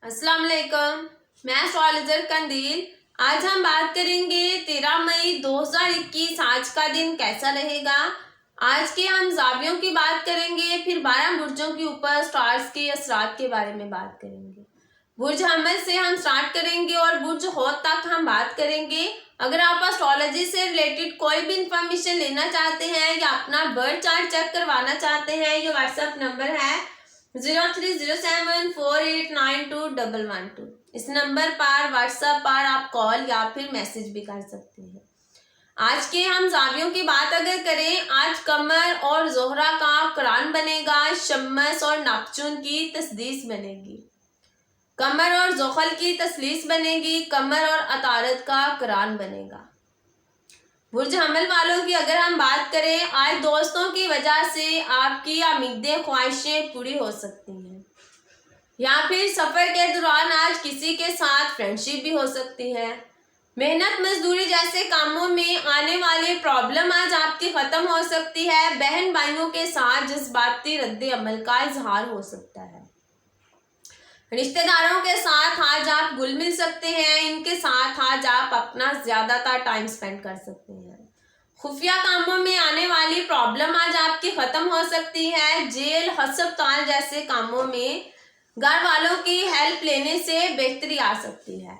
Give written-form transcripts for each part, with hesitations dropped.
अस्सलाम वालेकुम। मैं एस्ट्रोलॉजर कंदील। आज हम बात करेंगे 13 मई 2021 आज का दिन कैसा रहेगा। आज के हम जावियों की बात करेंगे, फिर 12 बुर्जों के ऊपर स्टार्स के असरात के बारे में बात करेंगे। बुर्ज हमल से हम स्टार्ट करेंगे और बुर्ज हौत तक हम बात करेंगे। अगर आप एस्ट्रोलॉजी से रिलेटेड कोई भी इंफॉर्मेशन लेना चाहते हैं या अपना बर्थ चार्ट चेक करवाना चाहते हैं, ये व्हाट्सएप नंबर है 0307489212। इस नंबर पर व्हाट्सएप पर आप कॉल या फिर मैसेज भी कर सकते हैं। आज के हम जावियों की बात अगर करें, आज कमर और जोहरा का कुरान बनेगा, शम्मस और नपचून की तस्दीस बनेगी। कमर और जोखल की तस्लीस बनेगी, कमर और अतारत का कुरान बनेगा। बुर्ज हमल वालों की अगर हम बात करें, आज दोस्तों की वजह से आपकी उम्मीदें ख्वाहिशें पूरी हो सकती हैं, या फिर सफर के दौरान आज किसी के साथ फ्रेंडशिप भी हो सकती है। मेहनत मजदूरी जैसे कामों में आने वाली प्रॉब्लम आज आपकी खत्म हो सकती है। बहन भाइयों के साथ जज्बाती रद्द अमल का इजहार हो सकता है। रिश्तेदारों के साथ आज आप घुल मिल सकते हैं, इनके साथ आज आप अपना ज्यादातर टाइम स्पेंड कर सकते हैं। खुफिया कामों में आने वाली प्रॉब्लम आज आपकी खत्म हो सकती है। जेल अस्पताल जैसे कामों में घर वालों की हेल्प लेने से बेहतरी आ सकती है।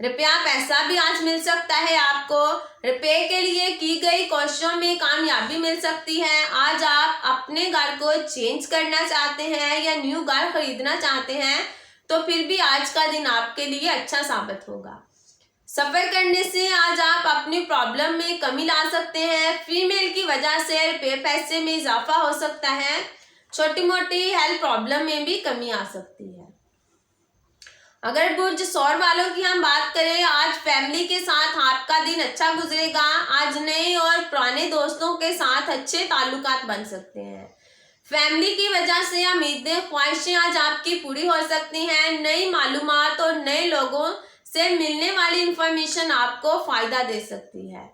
रुपया पैसा भी आज मिल सकता है आपको। रुपये के लिए की गई कोशिशों में कामयाबी मिल सकती है। आज आप अपने घर को चेंज करना चाहते हैं या न्यू घर खरीदना चाहते हैं, तो फिर भी आज का दिन आपके लिए अच्छा साबित होगा। सफर करने से आज आप अपनी प्रॉब्लम में कमी ला सकते हैं। फीमेल की वजह से रुपये पैसे में इजाफा हो सकता है। छोटी मोटी हेल्थ प्रॉब्लम में भी कमी आ सकती है। अगर बुर्ज सौर वालों की हम बात करें, आज फैमिली के साथ आपका दिन अच्छा गुजरेगा। आज नए और पुराने दोस्तों के साथ अच्छे ताल्लुकात बन सकते हैं। फैमिली की वजह से उम्मीदें ख्वाहिशें आज आपकी पूरी हो सकती हैं। नई मालूमात और नए लोगों से मिलने वाली इंफॉर्मेशन आपको फायदा दे सकती है।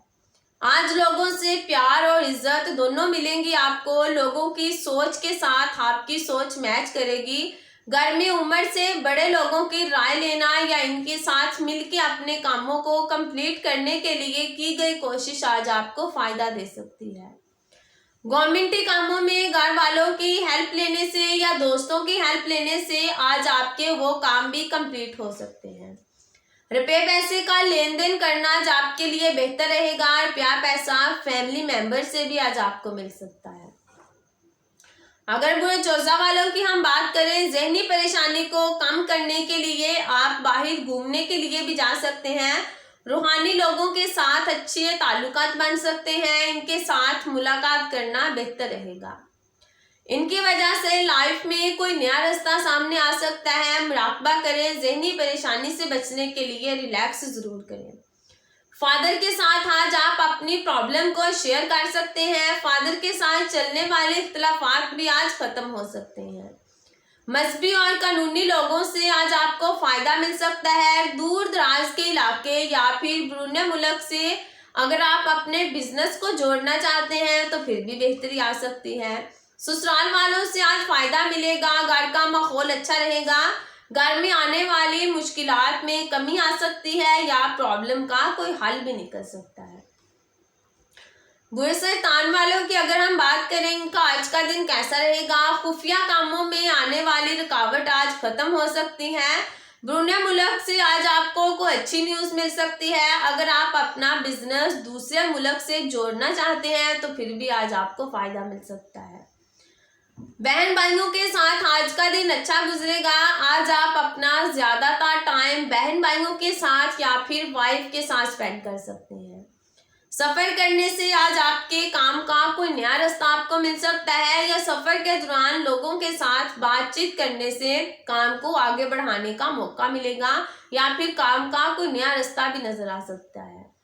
आज लोगों से प्यार और इज्जत दोनों मिलेंगी आपको। लोगों की सोच के साथ आपकी सोच मैच करेगी। घर में उम्र से बड़े लोगों की राय लेना या इनके साथ मिलकर अपने कामों को कंप्लीट करने के लिए की गई कोशिश आज आपको फायदा दे सकती है। गवर्नमेंटी कामों में घर वालों की हेल्प लेने से या दोस्तों की हेल्प लेने से आज आपके वो काम भी कंप्लीट हो सकते हैं। रुपये पैसे का लेन देन करना आज आपके लिए बेहतर रहेगा। रुपया पैसा फैमिली मेंबर से भी आज आपको मिल सकता है। अगर बुरे चौजा वालों की हम बात करें, जहनी परेशानी को कम करने के लिए आप बाहर घूमने के लिए भी जा सकते हैं। रूहानी लोगों के साथ अच्छे ताल्लुकात बन सकते हैं। इनके साथ मुलाकात करना बेहतर रहेगा। इनकी वजह से लाइफ में कोई नया रास्ता सामने आ सकता है। मुराकबा करें। जहनी परेशानी से बचने के लिए रिलैक्स जरूर करें। फादर के साथ आज आप अपनी प्रॉब्लम को शेयर कर सकते हैं। फादर के साथ चलने वाले इख्तिलाफात भी आज खत्म हो सकते हैं। मजहबी और कानूनी लोगों से आज आपको फायदा मिल सकता है। दूर दराज के इलाके या फिर बैरून मुल्क से अगर आप अपने बिजनेस को जोड़ना चाहते हैं तो फिर भी बेहतरी आ सकती है। ससुराल वालों से आज फायदा मिलेगा। घर का माहौल अच्छा रहेगा। घर में आने वाली मुश्किलात में कमी आ सकती है या प्रॉब्लम का कोई हल भी निकल सकता है। बुरे शैतान वालों की अगर हम बात करें, इनका आज का दिन कैसा रहेगा। खुफिया कामों में आने वाली रुकावट आज खत्म हो सकती है। बैरून मुल्क से आज आपको कोई अच्छी न्यूज़ मिल सकती है। अगर आप अपना बिजनेस दूसरे मुल्क से जोड़ना चाहते हैं तो फिर भी आज आपको फायदा मिल सकता है। बहन भाइयों के साथ आज का दिन अच्छा गुजरेगा। आज आप अपना ज्यादातर टाइम बहन भाइयों के साथ या फिर वाइफ के साथ स्पेंड कर सकते हैं। सफर करने से आज आपके काम का कोई नया रास्ता आपको मिल सकता है, या सफर के दौरान लोगों के साथ बातचीत करने से काम को आगे बढ़ाने का मौका मिलेगा, या फिर काम का कोई नया रास्ता भी नजर आ सकता है।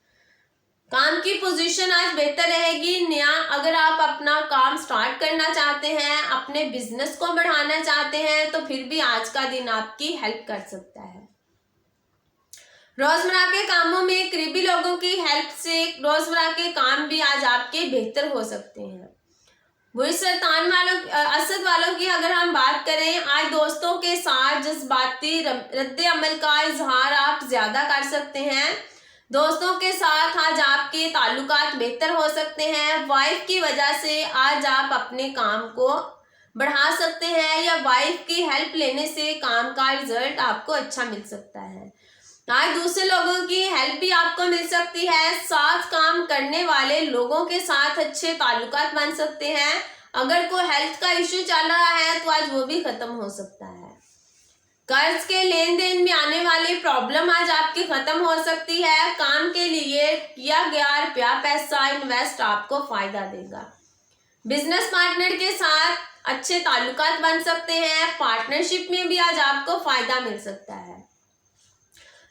काम की पोजीशन आज बेहतर रहेगी। नया अगर आप अपना काम स्टार्ट करना चाहते हैं, अपने बिजनेस को बढ़ाना चाहते हैं, तो फिर भी आज का दिन आपकी हेल्प कर सकता है। रोजमर्रा के कामों में करीबी लोगों की हेल्प से रोजमर्रा के काम भी आज आपके बेहतर हो सकते हैं। बुरे सरतान वालों असद वालों की अगर हम बात करें, आज दोस्तों के साथ जज्बाती रद्द अमल का इजहार आप ज्यादा कर सकते हैं। दोस्तों के साथ आज आपके ताल्लुकात बेहतर हो सकते हैं। वाइफ की वजह से आज आप अपने काम को बढ़ा सकते हैं या वाइफ की हेल्प लेने से काम का रिजल्ट आपको अच्छा मिल सकता है। आज दूसरे लोगों की हेल्प भी आपको मिल सकती है। साथ काम करने वाले लोगों के साथ अच्छे ताल्लुकात बन सकते हैं। अगर कोई हेल्थ का इश्यू चल रहा है तो आज वो भी खत्म हो सकता है। कर्ज के लेन देन में आने वाली प्रॉब्लम आज आपकी खत्म हो सकती है। काम के लिए किया गया रुपया पैसा इन्वेस्ट आपको फायदा देगा। बिजनेस पार्टनर के साथ अच्छे ताल्लुकात बन सकते हैं। पार्टनरशिप में भी आज आपको फायदा मिल सकता है।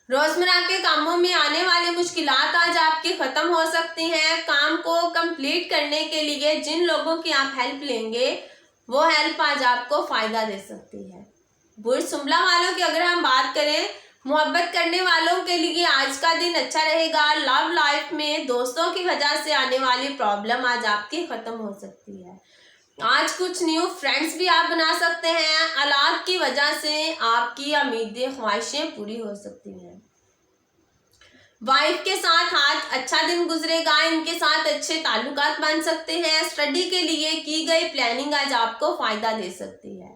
रोजमर्रा के कामों में आने वाली मुश्किलात आज आपकी खत्म हो सकती हैं। काम को कंप्लीट करने के लिए जिन लोगों की आप हेल्प लेंगे वो हेल्प आज आपको फायदा दे सकती है। बुर्ज सुंबला वालों की अगर हम बात करें, मोहब्बत करने वालों के लिए आज का दिन अच्छा रहेगा। लव लाइफ में दोस्तों की वजह से आने वाली प्रॉब्लम आज आपकी खत्म हो सकती है। आज कुछ न्यू फ्रेंड्स भी आप बना सकते हैं। औलाद की वजह से आपकी उम्मीदें ख्वाहिशें पूरी हो सकती हैं। वाइफ के साथ आज अच्छा दिन गुजरेगा। इनके साथ अच्छे ताल्लुकात बन सकते हैं। स्टडी के लिए की गई प्लानिंग आज आपको फायदा दे सकती है।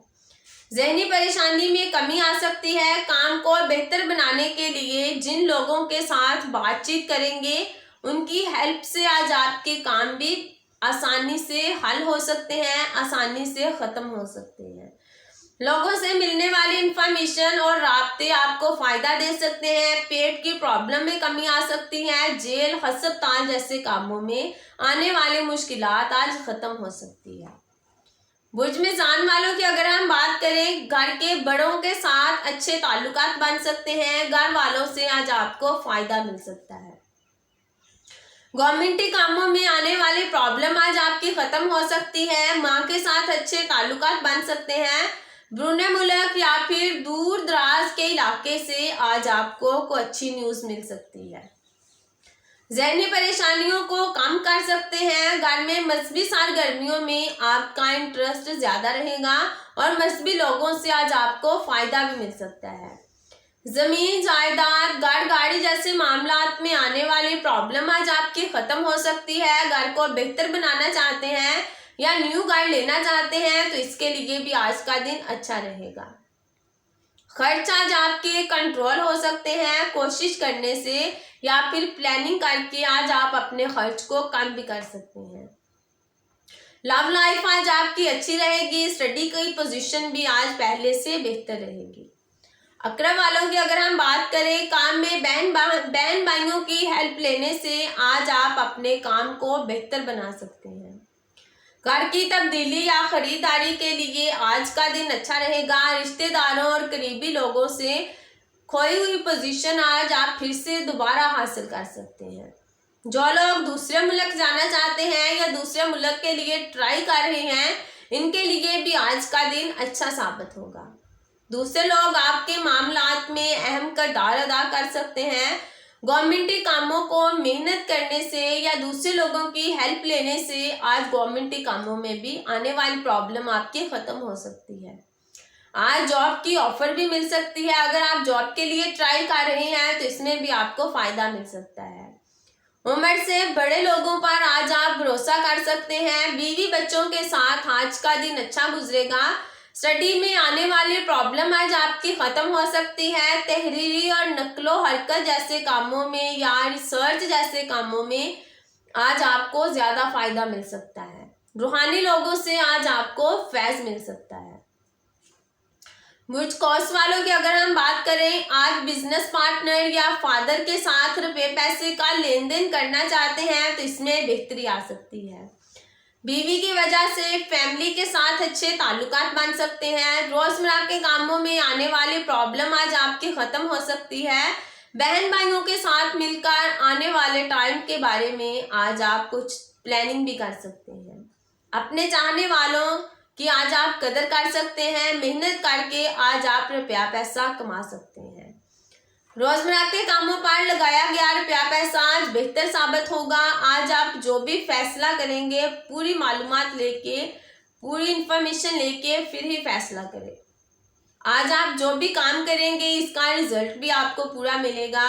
ज़हनी परेशानी में कमी आ सकती है। काम को बेहतर बनाने के लिए जिन लोगों के साथ बातचीत करेंगे उनकी हेल्प से आज आपके काम भी आसानी से हल हो सकते हैं, आसानी से ख़त्म हो सकते हैं। लोगों से मिलने वाली इंफॉर्मेशन और राब्ते आपको फ़ायदा दे सकते हैं। पेट की प्रॉब्लम में कमी आ सकती है। जेल अस्पताल जैसे कामों में आने वाली मुश्किलात आज ख़त्म हो सकती है। बुर्ज मिज़ान वालों की अगर हम बात करें, घर के बड़ों के साथ अच्छे ताल्लुकात बन सकते हैं। घर वालों से आज आपको फ़ायदा मिल सकता है। गवर्नमेंटी कामों में आने वाली प्रॉब्लम आज आपकी खत्म हो सकती है। माँ के साथ अच्छे ताल्लुकात बन सकते हैं। ब्रूने मुल्क या फिर दूर दराज के इलाके से आज आपको कोई अच्छी न्यूज़ मिल सकती है। ज़हनी परेशानियों को कम कर सकते हैं। घर में मजहबी सरगर्मियों में आपका इंटरेस्ट ज़्यादा रहेगा और मजहबी लोगों से आज आपको फ़ायदा भी मिल सकता है। ज़मीन जायदाद घर गाड़ी जैसे मामलात में आने वाली प्रॉब्लम आज आपकी ख़त्म हो सकती है। घर को बेहतर बनाना चाहते हैं या न्यू घर लेना चाहते हैं तो इसके लिए भी आज का दिन अच्छा रहेगा। खर्च आज आपके कंट्रोल हो सकते हैं। कोशिश करने से या फिर प्लानिंग करके आज आप अपने खर्च को कम भी कर सकते हैं। लव लाइफ आज आपकी अच्छी रहेगी। स्टडी की पोजीशन भी आज पहले से बेहतर रहेगी। अकरब वालों की अगर हम बात करें, काम में बहन भाइयों की हेल्प लेने से आज आप अपने काम को बेहतर बना सकते हैं। घर की तब्दीली या खरीदारी के लिए आज का दिन अच्छा रहेगा। रिश्तेदारों और करीबी लोगों से खोई हुई पोजीशन आज आप फिर से दोबारा हासिल कर सकते हैं। जो लोग दूसरे मुल्क जाना चाहते हैं या दूसरे मुल्क के लिए ट्राई कर रहे हैं, इनके लिए भी आज का दिन अच्छा साबित होगा। दूसरे लोग आपके मामलात में अहम किरदार अदा कर सकते हैं। गवर्नमेंटी कामों को मेहनत करने से या दूसरे लोगों की हेल्प लेने से आज गवर्नमेंटी कामों में भी आने वाली प्रॉब्लम आपकी ख़त्म हो सकती है। आज जॉब की ऑफर भी मिल सकती है। अगर आप जॉब के लिए ट्राई कर रहे हैं तो इसमें भी आपको फ़ायदा मिल सकता है। उम्र से बड़े लोगों पर आज आप भरोसा कर सकते हैं। बीवी बच्चों के साथ आज का दिन अच्छा गुजरेगा। स्टडी में आने वाली प्रॉब्लम आज आपकी ख़त्म हो सकती है। तहरीरी और नकलो हरकत जैसे कामों में या रिसर्च जैसे कामों में आज आपको ज़्यादा फ़ायदा मिल सकता है। रूहानी लोगों से आज आपको फैज़ मिल सकता है। बुर्ज कौस वालों की अगर हम बात करें, आज बिजनेस पार्टनर या फादर के साथ रुपए पैसे का लेन देन करना चाहते हैं तो इसमें बेहतरी आ सकती है। बीवी की वजह से फैमिली के साथ अच्छे ताल्लुकात बन सकते हैं। रोजमर्रा के कामों में आने वाली प्रॉब्लम आज आपकी ख़त्म हो सकती है। बहन भाइयों के साथ मिलकर आने वाले टाइम के बारे में आज आप कुछ प्लानिंग भी कर सकते हैं। अपने चाहने वालों कि आज आप कदर कर सकते हैं। मेहनत करके आज आप रुपया पैसा कमा सकते हैं। रोजमर्रा के कामों पर लगाया गया रुपया पैसा आज बेहतर साबित होगा। आज आप जो भी फैसला करेंगे पूरी मालूमात लेके, पूरी इंफॉर्मेशन लेके फिर ही फैसला करें। आज आप जो भी काम करेंगे इसका रिजल्ट भी आपको पूरा मिलेगा।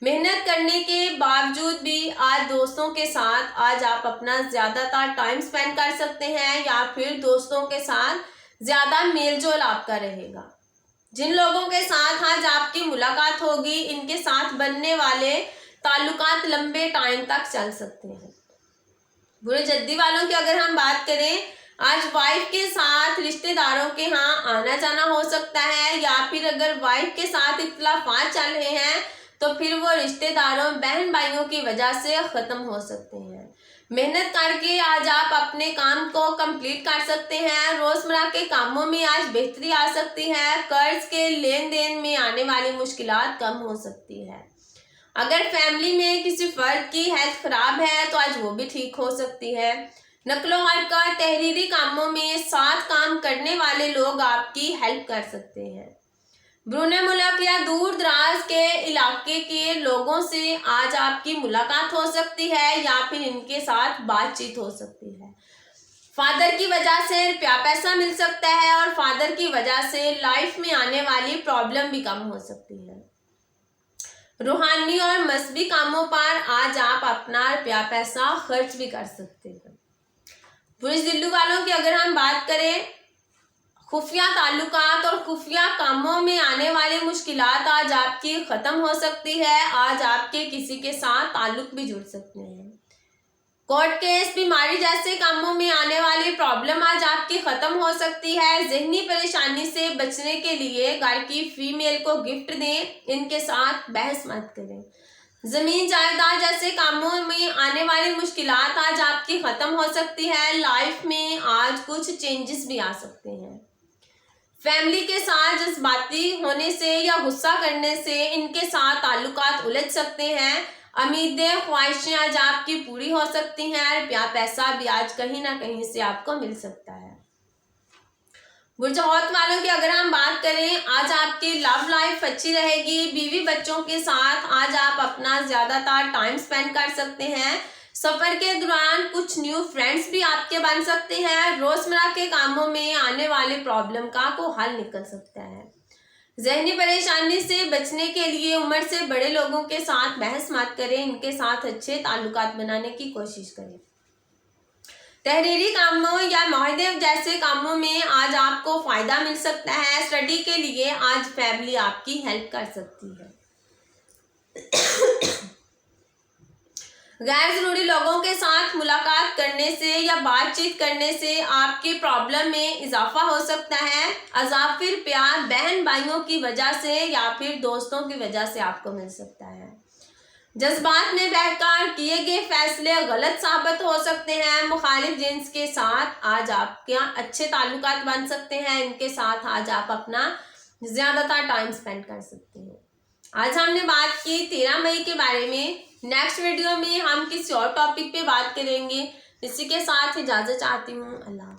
मेहनत करने के बावजूद भी आज दोस्तों के साथ आज आप अपना ज़्यादातर टाइम स्पेंड कर सकते हैं, या फिर दोस्तों के साथ ज़्यादा मेल जोल आपका रहेगा। जिन लोगों के साथ आज आपकी मुलाकात होगी इनके साथ बनने वाले ताल्लुकात लंबे टाइम तक चल सकते हैं। बुरे जद्दी वालों की अगर हम बात करें, आज वाइफ के साथ रिश्तेदारों के यहाँ आना जाना हो सकता है, या फिर अगर वाइफ के साथ इख्तिलाफात चल रहे हैं तो फिर वो रिश्तेदारों बहन भाइयों की वजह से ख़त्म हो सकते हैं। मेहनत करके आज आप अपने काम को कंप्लीट कर सकते हैं। रोज़मर्रा के कामों में आज बेहतरी आ सकती है। कर्ज के लेन देन में आने वाली मुश्किलात कम हो सकती है। अगर फैमिली में किसी फर्द की हेल्थ खराब है तो आज वो भी ठीक हो सकती है। नकलो हरकत तहरीरी कामों में साथ काम करने वाले लोग आपकी हेल्प कर सकते हैं। ब्रूने मुल्क या दूर दराज के इलाके के लोगों से आज आपकी मुलाकात हो सकती है, या फिर इनके साथ बातचीत हो सकती है। फादर की वजह से रुपया पैसा मिल सकता है, और फादर की वजह से लाइफ में आने वाली प्रॉब्लम भी कम हो सकती है। रूहानी और मजहबी कामों पर आज आप अपना रुपया पैसा खर्च भी कर सकते हैं। बुरे दिल्लू वालों की अगर हम बात करें, खुफिया ताल्लुकात और खुफिया कामों में आने वाली मुश्किलात आज आपकी ख़त्म हो सकती है। आज आपके किसी के साथ ताल्लुक भी जुड़ सकते हैं। कोर्ट केस, बीमारी जैसे कामों में आने वाली प्रॉब्लम आज आपकी ख़त्म हो सकती है। जहनी परेशानी से बचने के लिए घर की फीमेल को गिफ्ट दें, इनके साथ बहस मत करें। ज़मीन जायदाद जैसे कामों में आने वाली मुश्किलात आज आपकी ख़त्म हो सकती है। लाइफ में आज कुछ चेंजेस भी आ सकते हैं। फैमिली के साथ जज्बाती होने से या गुस्सा करने से इनके साथ ताल्लुकात उलझ सकते हैं। उम्मीदें ख्वाहिशें आज आपकी पूरी हो सकती हैं। रुपया पैसा भी आज कहीं ना कहीं से आपको मिल सकता है। बुरजौत वालों की अगर हम बात करें, आज आपकी लव लाइफ अच्छी रहेगी। बीवी बच्चों के साथ आज आप अपना ज़्यादातर टाइम स्पेंड कर सकते हैं। सफ़र के दौरान कुछ न्यू फ्रेंड्स भी आपके बन सकते हैं। रोज़मर्रा के कामों में आने वाली प्रॉब्लम का को हल निकल सकता है। जहनी परेशानी से बचने के लिए उम्र से बड़े लोगों के साथ बहस मत करें, इनके साथ अच्छे ताल्लुकात बनाने की कोशिश करें। तहरीरी कामों या मुआहदे जैसे कामों में आज आपको फ़ायदा मिल सकता है। स्टडी के लिए आज फैमिली आपकी हेल्प कर सकती है। गैर ज़रूरी लोगों के साथ मुलाकात करने से या बातचीत करने से आपकी प्रॉब्लम में इजाफा हो सकता है। अज़ाफी रुपया बहन भाइयों की वजह से या फिर दोस्तों की वजह से आपको मिल सकता है। जज्बात में बहकर किए गए फैसले गलत साबित हो सकते हैं। मुखालिफ जिन्स के साथ आज आपके यहाँ अच्छे ताल्लुकात बन सकते हैं। इनके साथ आज आप अपना ज़्यादातर टाइम स्पेंड कर सकते हैं। आज हमने बात की 13 मई के बारे में। नेक्स्ट वीडियो में हम किसी और टॉपिक पे बात करेंगे। इसी के साथ इजाज़त चाहती हूँ। अल्लाह।